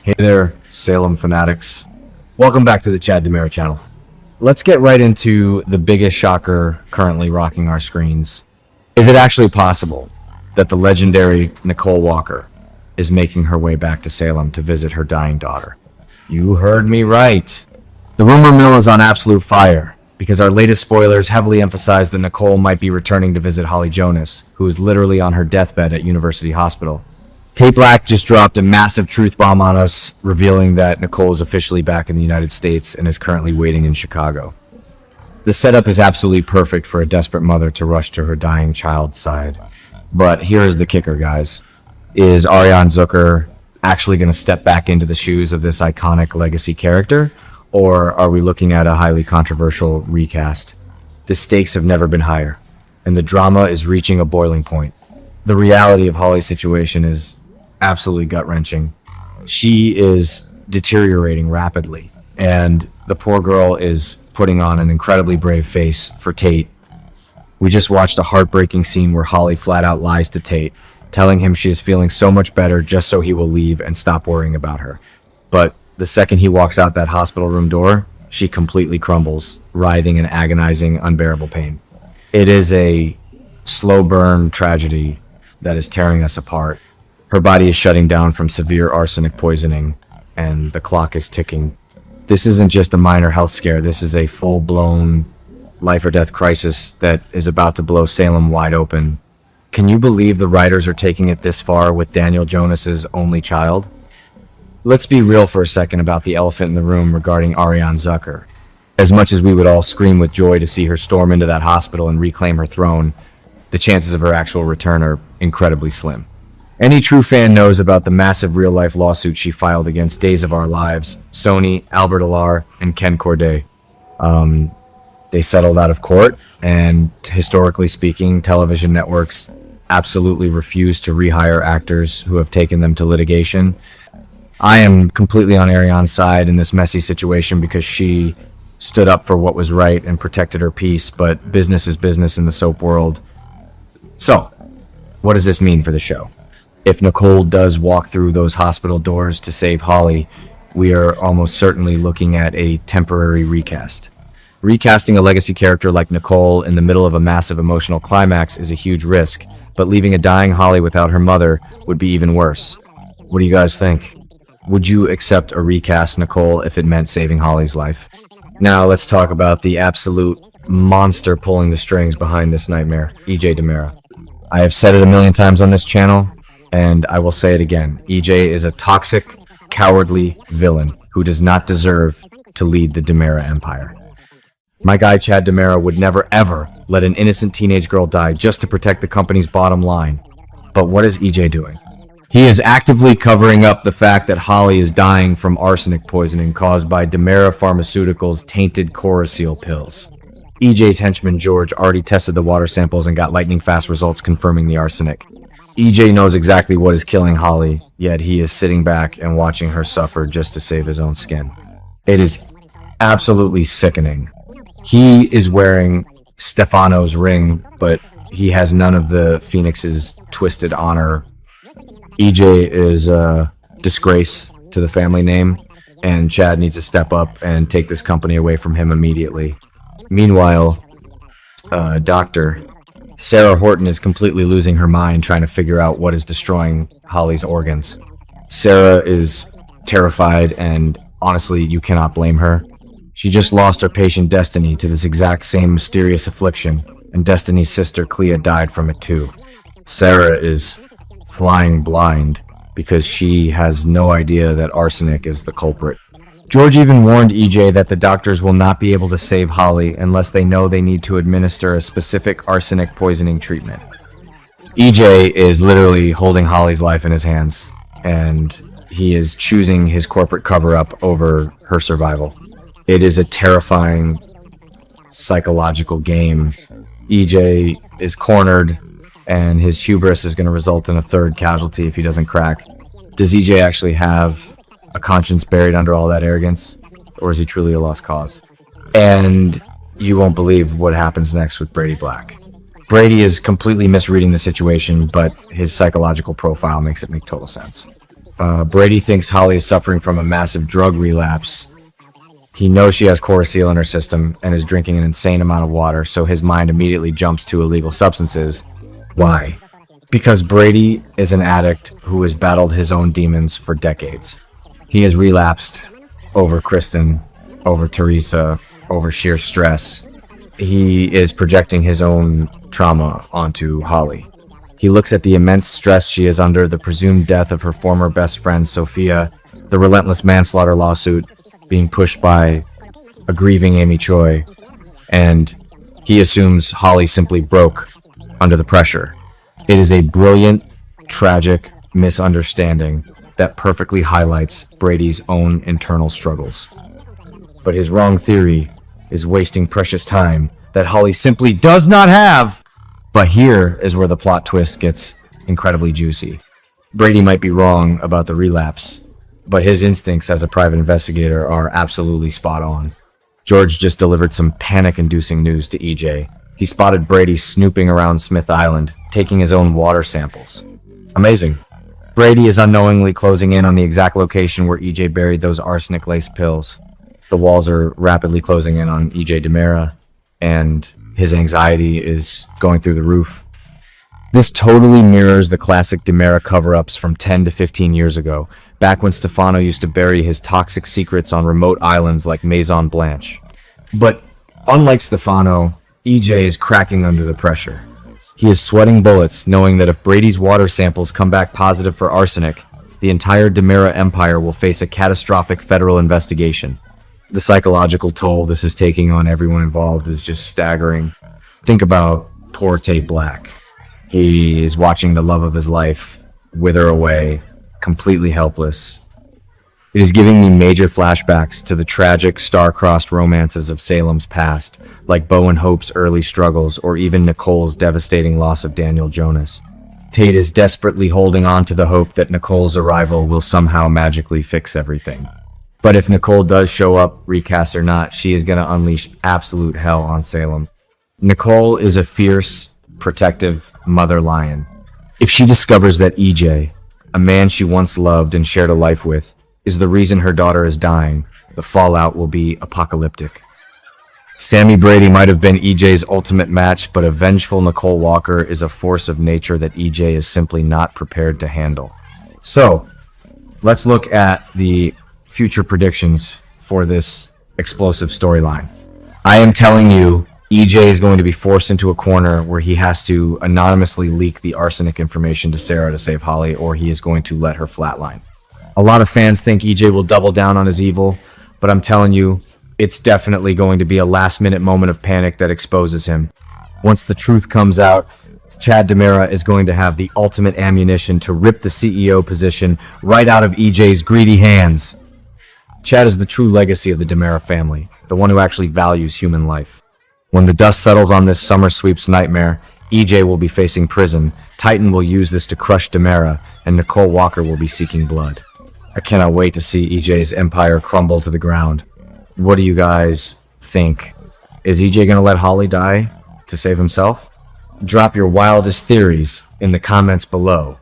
Hey there, Salem fanatics. Welcome back to the Chad DiMera Channel. Let's get right into the biggest shocker currently rocking our screens. Is it actually possible that the legendary Nicole Walker is making her way back to Salem to visit her dying daughter? You heard me right. The rumor mill is on absolute fire because our latest spoilers heavily emphasize that Nicole might be returning to visit Holly Jonas, who is literally on her deathbed at University Hospital. Brady Black just dropped a massive truth bomb on us, revealing that Nicole is officially back in the United States and is currently waiting in Chicago. The setup is absolutely perfect for a desperate mother to rush to her dying child's side. But here is the kicker, guys. Is Arianne Zucker actually going to step back into the shoes of this iconic legacy character, or are we looking at a highly controversial recast? The stakes have never been higher, and the drama is reaching a boiling point. The reality of Holly's situation is absolutely gut-wrenching. She is deteriorating rapidly, and the poor girl is putting on an incredibly brave face for Tate. We just watched a heartbreaking scene where Holly flat out lies to Tate, telling him she is feeling so much better just so he will leave and stop worrying about her. But the second he walks out that hospital room door, she completely crumbles, writhing in agonizing, unbearable pain. It is a slow burn tragedy that is tearing us apart. Her body is shutting down from severe arsenic poisoning, and the clock is ticking. This isn't just a minor health scare, this is a full-blown life or death crisis that is about to blow Salem wide open. Can you believe the writers are taking it this far with Daniel Jonas's only child? Let's be real for a second about the elephant in the room regarding Arianne Zucker. As much as we would all scream with joy to see her storm into that hospital and reclaim her throne, the chances of her actual return are incredibly slim. Any true fan knows about the massive real-life lawsuit she filed against Days of Our Lives, Sony, Albert Alar, and Ken Corday. They settled out of court, and historically speaking, television networks absolutely refuse to rehire actors who have taken them to litigation. I am completely on Arianne's side in this messy situation because she stood up for what was right and protected her peace, but business is business in the soap world. So, what does this mean for the show? If Nicole does walk through those hospital doors to save Holly, we are almost certainly looking at a temporary recast. Recasting a legacy character like Nicole in the middle of a massive emotional climax is a huge risk, but leaving a dying Holly without her mother would be even worse. What do you guys think? Would you accept a recast Nicole if it meant saving Holly's life? Now let's talk about the absolute monster pulling the strings behind this nightmare, EJ DiMera. I have said it a million times on this channel, and I will say it again. EJ is a toxic, cowardly villain who does not deserve to lead the DiMera empire. My guy Chad DiMera would never ever let an innocent teenage girl die just to protect the company's bottom line. But what is EJ doing? He is actively covering up the fact that Holly is dying from arsenic poisoning caused by DiMera Pharmaceuticals' tainted Coriseal pills. EJ's henchman George already tested the water samples and got lightning-fast results confirming the arsenic. EJ knows exactly what is killing Holly, yet he is sitting back and watching her suffer just to save his own skin. It is absolutely sickening. He is wearing Stefano's ring, but he has none of the Phoenix's twisted honor. EJ is a disgrace to the family name, and Chad needs to step up and take this company away from him immediately. Meanwhile, Dr. Sarah Horton is completely losing her mind trying to figure out what is destroying Holly's organs. Sarah is terrified, and honestly, you cannot blame her. She just lost her patient Destiny to this exact same mysterious affliction, and Destiny's sister Clea died from it too. Sarah is flying blind because she has no idea that arsenic is the culprit. George even warned EJ that the doctors will not be able to save Holly unless they know they need to administer a specific arsenic poisoning treatment. EJ is literally holding Holly's life in his hands, and he is choosing his corporate cover-up over her survival. It is a terrifying psychological game. EJ is cornered, and his hubris is going to result in a third casualty if he doesn't crack. Does EJ actually have a conscience buried under all that arrogance, or is he truly a lost cause? And you won't believe what happens next with Brady Black. Brady is completely misreading the situation, but his psychological profile makes it make total sense. Brady thinks Holly is suffering from a massive drug relapse. He knows she has Coriseal in her system and is drinking an insane amount of water, so his mind immediately jumps to illegal substances. Why? Because Brady is an addict who has battled his own demons for decades. He has relapsed over Kristen, over Teresa, over sheer stress. He is projecting his own trauma onto Holly. He looks at the immense stress she is under, the presumed death of her former best friend, Sophia, the relentless manslaughter lawsuit being pushed by a grieving Amy Choi, and he assumes Holly simply broke under the pressure. It is a brilliant, tragic misunderstanding that perfectly highlights Brady's own internal struggles. But his wrong theory is wasting precious time that Holly simply does not have. But here is where the plot twist gets incredibly juicy. Brady might be wrong about the relapse, but his instincts as a private investigator are absolutely spot on. George just delivered some panic-inducing news to EJ. He spotted Brady snooping around Smith Island, taking his own water samples. Amazing. Brady is unknowingly closing in on the exact location where EJ buried those arsenic-laced pills. The walls are rapidly closing in on EJ DiMera, and his anxiety is going through the roof. This totally mirrors the classic DiMera cover-ups from 10 to 15 years ago, back when Stefano used to bury his toxic secrets on remote islands like Maison Blanche. But unlike Stefano, EJ is cracking under the pressure. He is sweating bullets, knowing that if Brady's water samples come back positive for arsenic, the entire DiMera empire will face a catastrophic federal investigation. The psychological toll this is taking on everyone involved is just staggering. Think about poor Brady Black. He is watching the love of his life wither away, completely helpless. It is giving me major flashbacks to the tragic, star-crossed romances of Salem's past, like Bo and Hope's early struggles, or even Nicole's devastating loss of Daniel Jonas. Tate is desperately holding on to the hope that Nicole's arrival will somehow magically fix everything. But if Nicole does show up, recast or not, she is going to unleash absolute hell on Salem. Nicole is a fierce, protective mother lion. If she discovers that EJ, a man she once loved and shared a life with, is the reason her daughter is dying, the fallout will be apocalyptic. Sammy Brady might have been EJ's ultimate match, but a vengeful Nicole Walker is a force of nature that EJ is simply not prepared to handle. So, let's look at the future predictions for this explosive storyline. I am telling you, EJ is going to be forced into a corner where he has to anonymously leak the arsenic information to Sarah to save Holly, or he is going to let her flatline. A lot of fans think EJ will double down on his evil, but I'm telling you, it's definitely going to be a last-minute moment of panic that exposes him. Once the truth comes out, Chad DiMera is going to have the ultimate ammunition to rip the CEO position right out of EJ's greedy hands. Chad is the true legacy of the DiMera family, the one who actually values human life. When the dust settles on this summer sweeps nightmare, EJ will be facing prison, Titan will use this to crush DiMera, and Nicole Walker will be seeking blood. I cannot wait to see EJ's empire crumble to the ground. What do you guys think? Is EJ going to let Holly die to save himself? Drop your wildest theories in the comments below.